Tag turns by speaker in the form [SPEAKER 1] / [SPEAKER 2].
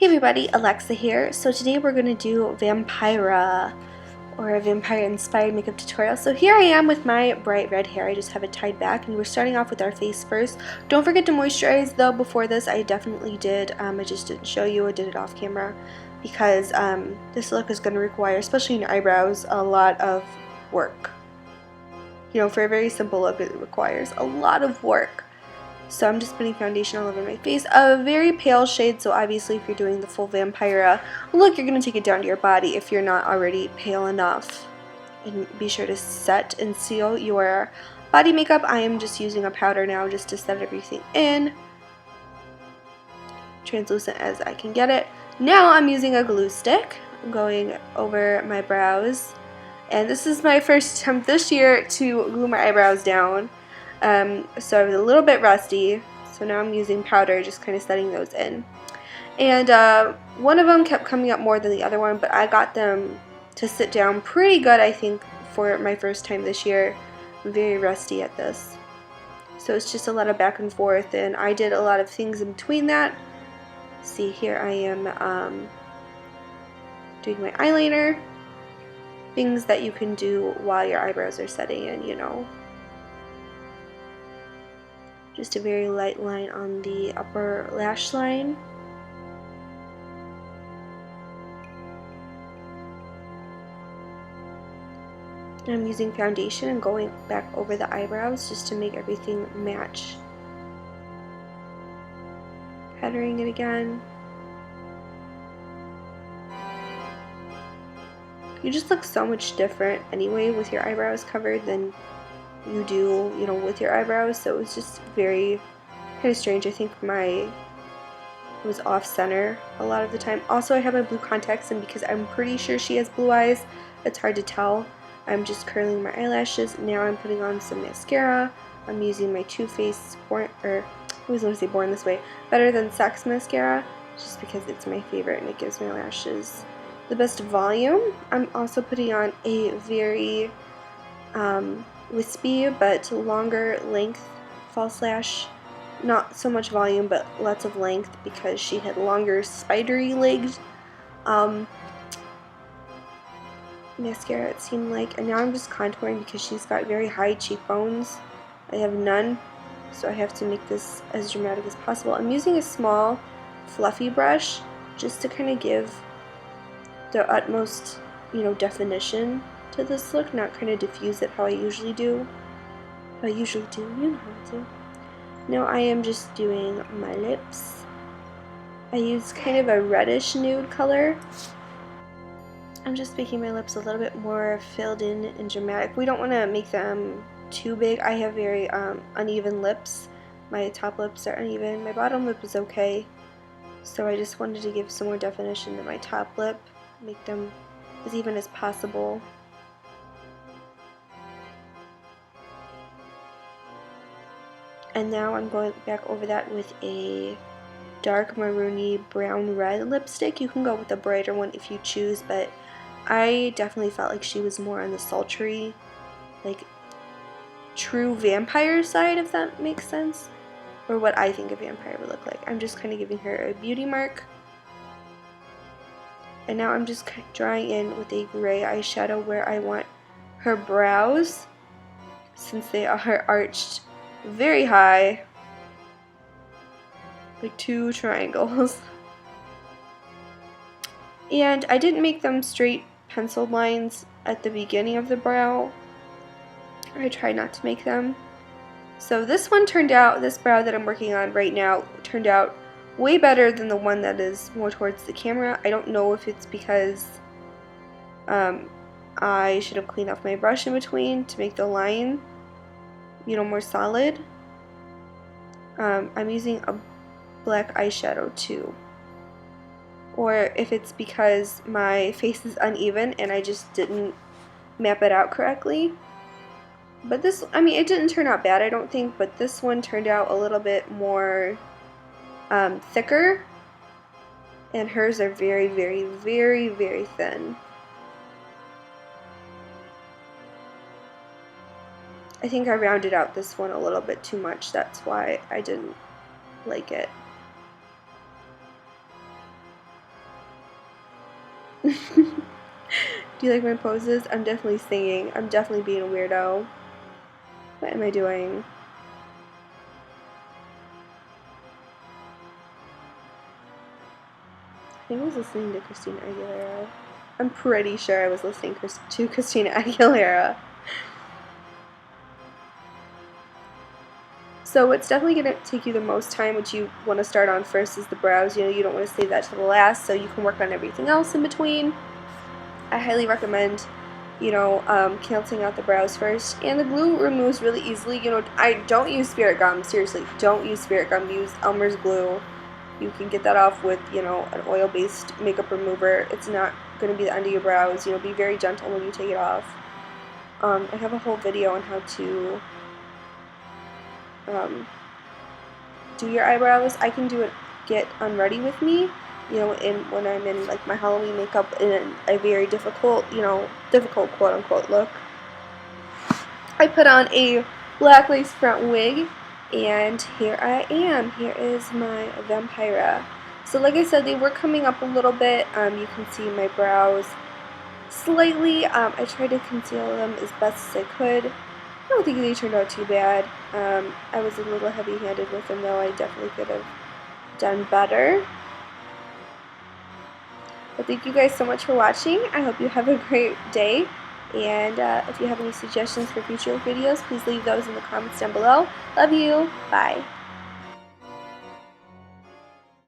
[SPEAKER 1] Hey everybody, Alexa here. So today we're going to do Vampira, or a vampire inspired makeup tutorial. So here I am with my bright red hair. I just have it tied back, and we're starting off with our face first. Don't forget to moisturize though before this. I definitely did. I just didn't show you. I did it off camera because this look is going to require, especially in your eyebrows, a lot of work. You know, for a very simple look, it requires a lot of work. So I'm just putting foundation all over my face, a very pale shade, so obviously if you're doing the full Vampira look, you're going to take it down to your body if you're not already pale enough. And be sure to set and seal your body makeup. I am just using a powder now just to set everything in. Translucent as I can get it. Now I'm using a glue stick, going over my brows. And this is my first attempt this year to glue my eyebrows down. So I was a little bit rusty, so now I'm using powder, just kind of setting those in. And one of them kept coming up more than the other one, but I got them to sit down pretty good, I think, for my first time this year. I'm very rusty at this. So it's just a lot of back and forth, and I did a lot of things in between that. See, here I am doing my eyeliner. Things that you can do while your eyebrows are setting in, you know. Just a very light line on the upper lash line. I'm using foundation and going back over the eyebrows just to make everything match. Patterning it again. You just look so much different anyway with your eyebrows covered than you do, you know, with your eyebrows, so it's just very kind of strange. I think it was off center a lot of the time. Also, I have my blue contacts in because I'm pretty sure she has blue eyes. It's hard to tell. I'm just curling my eyelashes. Now I'm putting on some mascara. I'm using my Too Faced Born This Way, Better Than Sex mascara, just because it's my favorite and it gives my lashes the best volume. I'm also putting on a very wispy but longer length false lash. Not so much volume but lots of length because she had longer spidery legs mascara, it seemed like. And now I'm just contouring because she's got very high cheekbones. I have none, so I have to make this as dramatic as possible. I'm using a small fluffy brush just to kind of give the utmost, you know, definition to this look, not kind of diffuse it how I usually do. You know how to. Now I am just doing my lips. I use kind of a reddish nude color. I'm just making my lips a little bit more filled in and dramatic. We don't want to make them too big. I have very uneven lips. My top lips are uneven. My bottom lip is okay. So I just wanted to give some more definition to my top lip. Make them as even as possible. And now I'm going back over that with a dark maroony brown red lipstick. You can go with a brighter one if you choose, but I definitely felt like she was more on the sultry, like true vampire side, if that makes sense, or what I think a vampire would look like. I'm just kind of giving her a beauty mark. And now I'm just drawing in with a gray eyeshadow where I want her brows, since they are arched very high, like two triangles. And I didn't make them straight pencil lines at the beginning of the brow. I tried not to make them. So this one turned out, this brow that I'm working on right now, turned out way better than the one that is more towards the camera. I don't know if it's because I should have cleaned off my brush in between to make the line, you know, more solid. I'm using a black eyeshadow too. Or if it's because my face is uneven and I just didn't map it out correctly. But this, I mean, it didn't turn out bad, I don't think, but this one turned out a little bit more thicker, and hers are very, very, very, very thin. I think I rounded out this one a little bit too much, that's why I didn't like it. Do you like my poses? I'm definitely singing. I'm definitely being a weirdo. What am I doing? I think I was listening to Christina Aguilera. I'm pretty sure I was listening to Christina Aguilera. So what's definitely going to take you the most time, what you want to start on first, is the brows. You know, you don't want to save that to the last, so you can work on everything else in between. I highly recommend, you know, canceling out the brows first. And the glue removes really easily. You know, I don't use spirit gum. Seriously, don't use spirit gum. Use Elmer's glue. You can get that off with, you know, an oil-based makeup remover. It's not going to be the end of your brows. You know, be very gentle when you take it off. I have a whole video on how to do your eyebrows. I can do it, get unready with me, you know, when I'm in like my Halloween makeup in a very difficult, you know, difficult quote-unquote look. I put on a black lace front wig, and here I am. Here is my Vampira. So like I said, they were coming up a little bit. You can see my brows slightly. I tried to conceal them as best as I could. I don't think they turned out too bad. I was a little heavy-handed with them, though. I definitely could have done better. But thank you guys so much for watching. I hope you have a great day. And if you have any suggestions for future videos, please leave those in the comments down below. Love you. Bye.